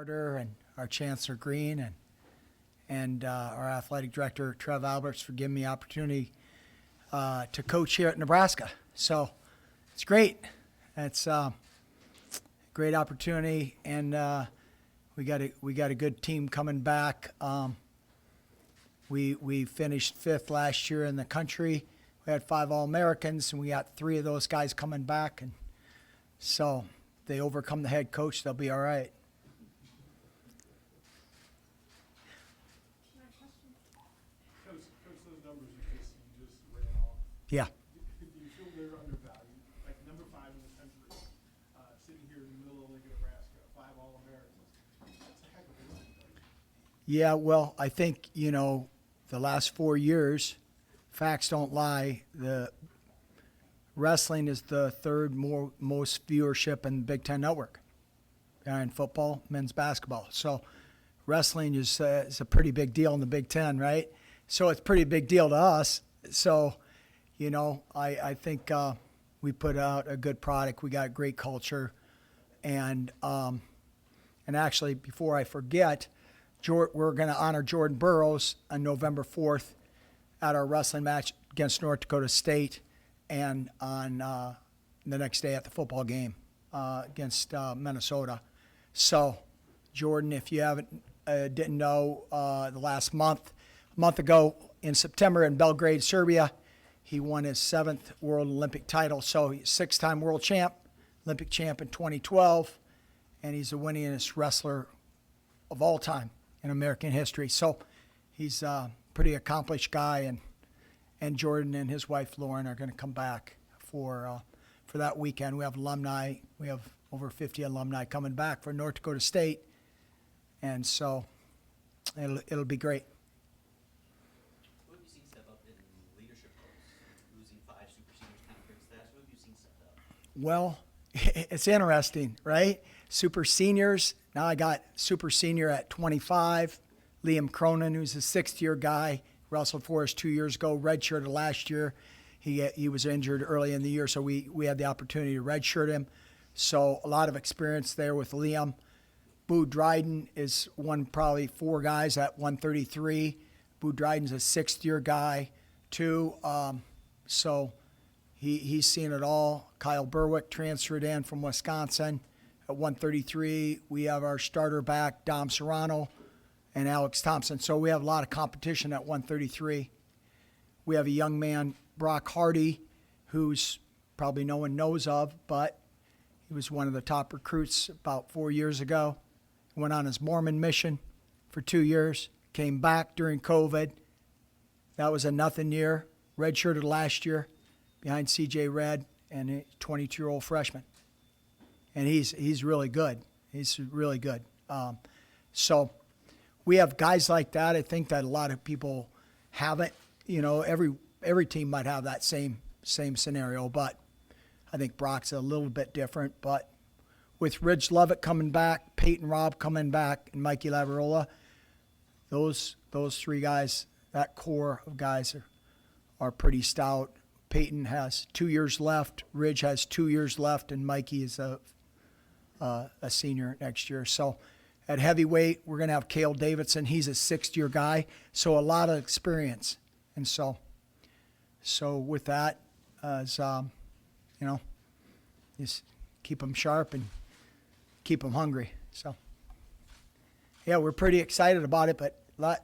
Carter and our Chancellor Green and our athletic director Trev Alberts for giving me the opportunity to coach here at Nebraska. So it's great. It's a great opportunity, and we got a good team coming back. We finished fifth last year in the country. We had 5 All-Americans, and we got 3 of those guys coming back, and so if they overcome the head coach, they'll be all right. Coach, those numbers you just ran off. Yeah. Do you feel they're undervalued? Like number 5 in the country, sitting here in the middle of Nebraska, 5 All-Americans. That's a heck of a win. Yeah, well, I think, the last 4 years, facts don't lie, the wrestling is the third most viewership in the Big Ten Network behind football, men's basketball. So wrestling is a pretty big deal in the Big Ten, right? So it's a pretty big deal to us. So, I think we put out a good product. We got great culture. And actually, before I forget, we're going to honor Jordan Burroughs on November 4th at our wrestling match against North Dakota State, and on the next day at the football game against Minnesota. So, Jordan, if you didn't know, the last a month ago in September in Belgrade, Serbia, he won his 7th World Olympic title. So he's 6-time world champ, Olympic champ in 2012, and he's the winningest wrestler of all time in American history. So he's a pretty accomplished guy, and Jordan and his wife Lauren are going to come back for that weekend. We have alumni. We have over 50 alumni coming back for North Dakota State, and so it'll be great. What have you seen step up in leadership roles? Losing 5 super seniors kind of brings that. What have you seen step up? Well, it's interesting, right? Super seniors. Now I got super senior at 25. Liam Cronin, who's a 6th-year guy, wrestled for us 2 years ago, redshirted last year. He was injured early in the year, so we had the opportunity to redshirt him. So a lot of experience there with Liam. Boo Dryden is one probably 4 guys at 133. Boo Dryden's a 6th-year guy too. So he's seen it all. Kyle Berwick transferred in from Wisconsin at 133. We have our starter back, Dom Serrano, and Alex Thompson. So we have a lot of competition at 133. We have a young man, Brock Hardy, who's probably no one knows of, but he was one of the top recruits about 4 years ago. Went on his Mormon mission for 2 years, came back during COVID. That was a nothing year. Redshirted last year behind CJ Red and a 22-year-old freshman. And he's really good. He's really good. So we have guys like that. I think that a lot of people haven't. Every team might have that same scenario, but I think Brock's a little bit different. But with Ridge Lovett coming back, Peyton Robb coming back, and Mikey Lavarola, those 3 guys, that core of guys are pretty stout. Peyton has 2 years left. Ridge has 2 years left, and Mikey is a senior next year. So at heavyweight, we're going to have Cale Davidson. He's a 6th-year guy, so a lot of experience. And so with that, just keep them sharp and keep them hungry. So, yeah, we're pretty excited about it, but a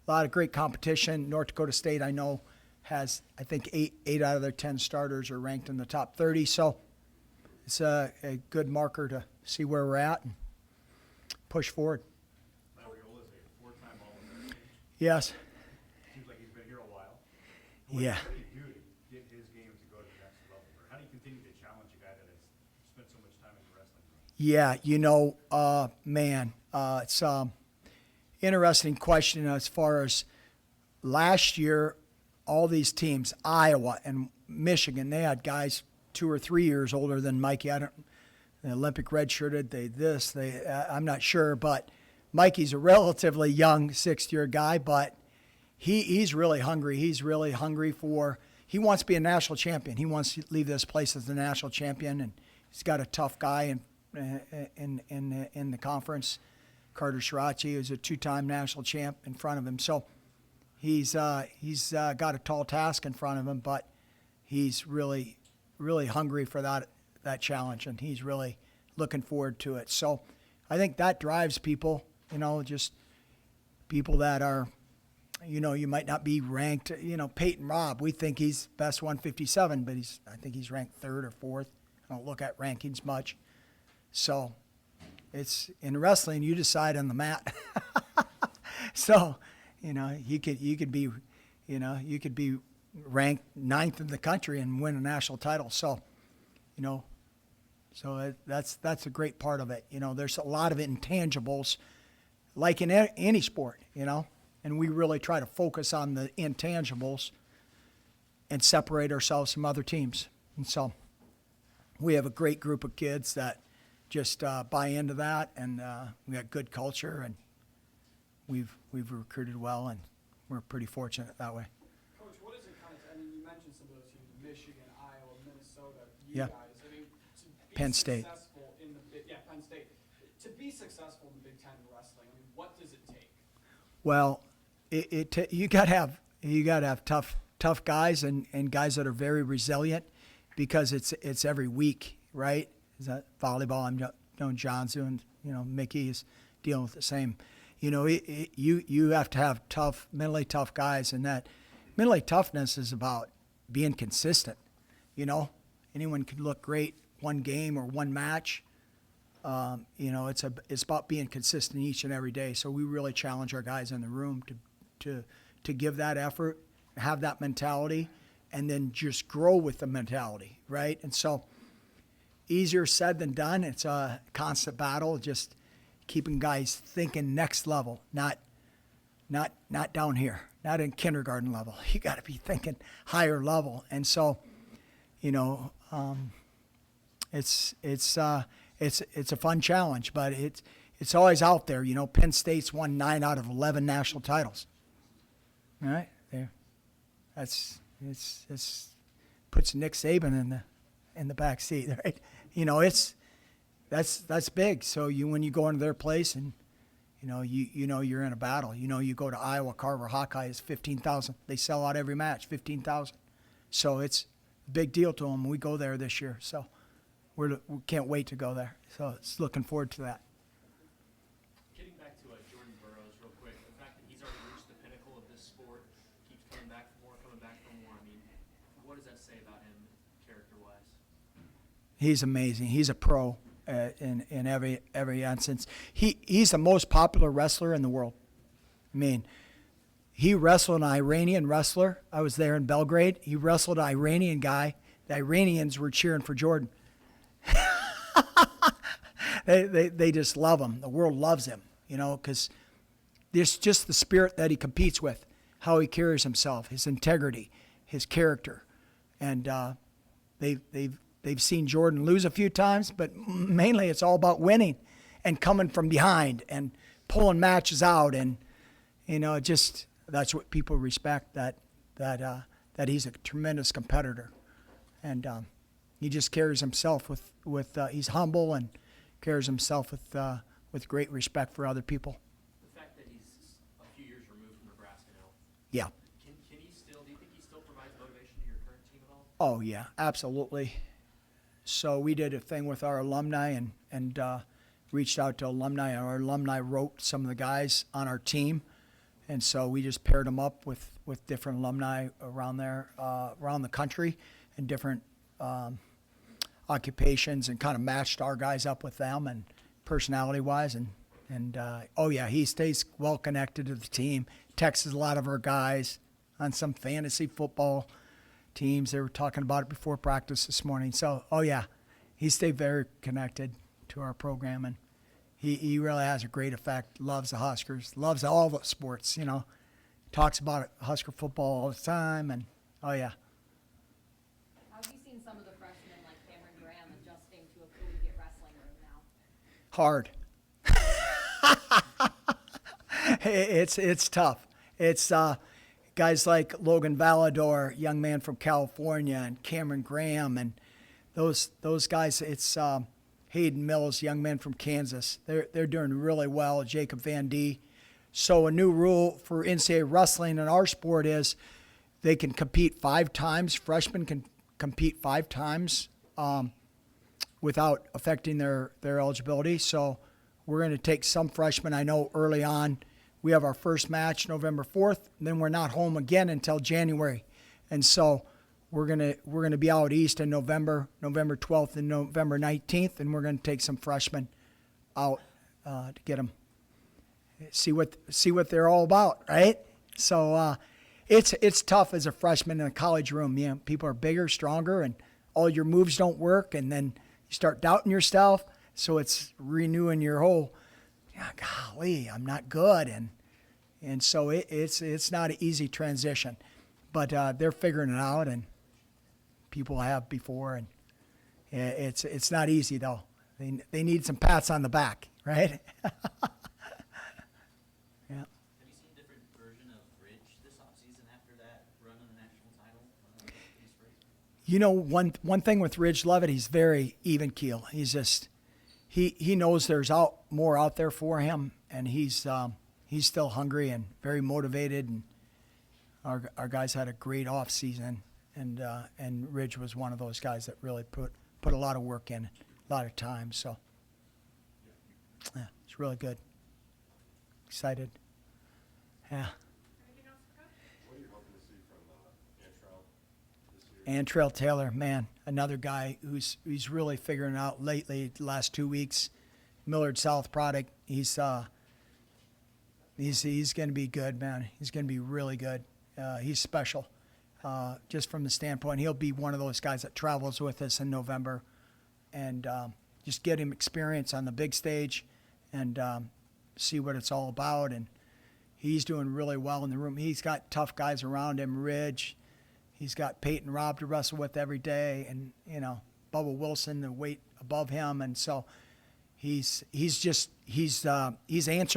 lot of great competition. North Dakota State, I know, has, I think, 8 out of their 10 starters are ranked in the top 30. So it's a good marker to see where we're at and push forward. Lavariola is a 4-time All-American. Yes. Seems like he's been here a while. Yeah. What do you do to get his game to go to the next level? Or how do you continue to challenge a guy that has spent so much time in the wrestling room? Yeah, it's interesting question as far as last year, all these teams, Iowa and Michigan, they had guys 2 or 3 years older than Mikey. The Olympic redshirted, I'm not sure, but Mikey's a relatively young 6th-year guy, but he's really hungry. He's really hungry he wants to be a national champion. He wants to leave this place as the national champion, and he's got a tough guy in the conference Carter Shirachi, who's a 2-time national champ, in front of him. So he's got a tall task in front of him, but he's really, really hungry for that challenge, and he's really looking forward to it. So I think that drives people, just people that are, you might not be ranked, Peyton Robb, we think he's best 157, but I think he's ranked third or fourth. I don't look at rankings much. So it's in wrestling, you decide on the mat. So, you could be ranked ninth in the country and win a national title. So, that's a great part of it. There's a lot of intangibles, like in any sport, and we really try to focus on the intangibles and separate ourselves from other teams. And so we have a great group of kids that just buy into that, and we got good culture, and we've recruited well, and we're pretty fortunate that way. Coach, what is it you mentioned some of those teams, Michigan, Iowa, Minnesota, Yeah. guys. To be Penn State. successful in Penn State. To be successful in the Big Ten in wrestling, what does it take? Well, you got to have tough guys and guys that are very resilient, because it's every week, right? Is that volleyball? I'm knowing John's doing, Mickey is dealing with the same. You have to have mentally tough guys, and that mentally toughness is about being consistent. Anyone can look great one game or one match. It's about being consistent each and every day. So we really challenge our guys in the room to give that effort, have that mentality, and then just grow with the mentality, right? And so easier said than done. It's a constant battle, just keeping guys thinking next level, not down here, not in kindergarten level. You got to be thinking higher level. And so, it's a fun challenge, but it's always out there. Penn State's won 9 out of 11 national titles. All right, there. It's puts Nick Saban in the back seat, right? That's big. So when you go into their place and you're in a battle. You go to Iowa, Carver Hawkeye is 15,000. They sell out every match, 15,000. So it's a big deal to them. We go there this year, so we can't wait to go there. So it's looking forward to that. Getting back to Jordan Burroughs real quick, the fact that he's already reached the pinnacle of this sport, keeps coming back for more. What does that say about him character-wise? He's amazing. He's a pro in every instance. He's the most popular wrestler in the world. I mean, he wrestled an Iranian wrestler. I was there in Belgrade. He wrestled an Iranian guy. The Iranians were cheering for Jordan. They just love him. The world loves him, because there's just the spirit that he competes with, how he carries himself, his integrity, his character. And they've seen Jordan lose a few times, but mainly it's all about winning and coming from behind and pulling matches out. And, that's what people respect, that he's a tremendous competitor. And he just carries himself with he's humble and carries himself with great respect for other people. The fact that he's a few years removed from Nebraska now, Yeah. do you think he still provides motivation to your current team at all? Oh, yeah, absolutely. So we did a thing with our alumni and reached out to alumni. Our alumni wrote some of the guys on our team. And so we just paired them up with different alumni around there, around the country, and different occupations, and kind of matched our guys up with them and personality-wise. And oh, yeah, he stays well connected to the team, texts a lot of our guys on some fantasy football teams. They were talking about it before practice this morning. So, oh, yeah, he stayed very connected to our program, and he really has a great effect, loves the Huskers, loves all the sports, talks about it, Husker football all the time, and oh, yeah. How have you seen some of the freshmen like Cameron Graham adjusting to a collegiate wrestling room now? Hard. It's tough. It's guys like Logan Valador, young man from California, and Cameron Graham, and those guys. Hayden Mills, young men from Kansas. They're doing really well. Jacob Van D. So a new rule for NCAA wrestling in our sport is they can compete 5 times. Freshmen can compete 5 times without affecting their eligibility. So we're going to take some freshmen. I know early on we have our first match November 4th, and then we're not home again until January. And so we're gonna be out east in November 12th and November 19th, and we're gonna take some freshmen out to get them see what they're all about, right? So it's tough as a freshman in a college room. You know, people are bigger, stronger, and all your moves don't work, and then you start doubting yourself. So it's renewing your whole, golly, I'm not good, and so it's not an easy transition, but they're figuring it out, and people have before, and it's not easy though. They need some pats on the back, right? Yeah. Have you seen a different version of Ridge this offseason after that run of the national title in the spring? You know, one thing with Ridge Levitt, he's very even keel. He's just he knows there's more out there for him, and he's still hungry and very motivated. And our guys had a great off season, and Ridge was one of those guys that really put a lot of work in, a lot of time. So yeah, it's really good. Excited. Yeah. What are you hoping to see from Antrell this year? Antrell Taylor, man, another guy who's really figuring it out lately. The last 2 weeks, Millard South product. He's going to be good, man. He's going to be really good. He's special, just from the standpoint. He'll be one of those guys that travels with us in November, and just get him experience on the big stage, and see what it's all about. And he's doing really well in the room. He's got tough guys around him. Ridge. He's got Peyton Robb to wrestle with every day, and Bubba Wilson, the weight above him, and so he's answered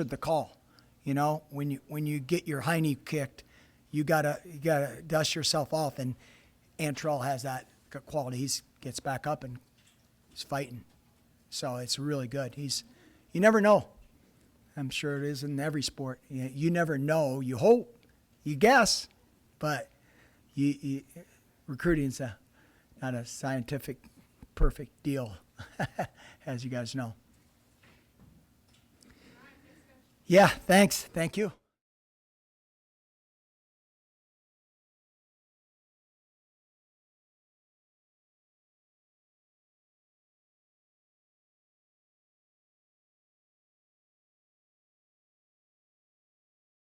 the call. When you get your high knee kicked, you gotta dust yourself off, and Antrell has that quality. He gets back up and he's fighting, so it's really good. You never know. I'm sure it is in every sport. You never know. You hope, you guess, but recruiting's not a scientific perfect deal, as you guys know. Yeah, thanks. Thank you.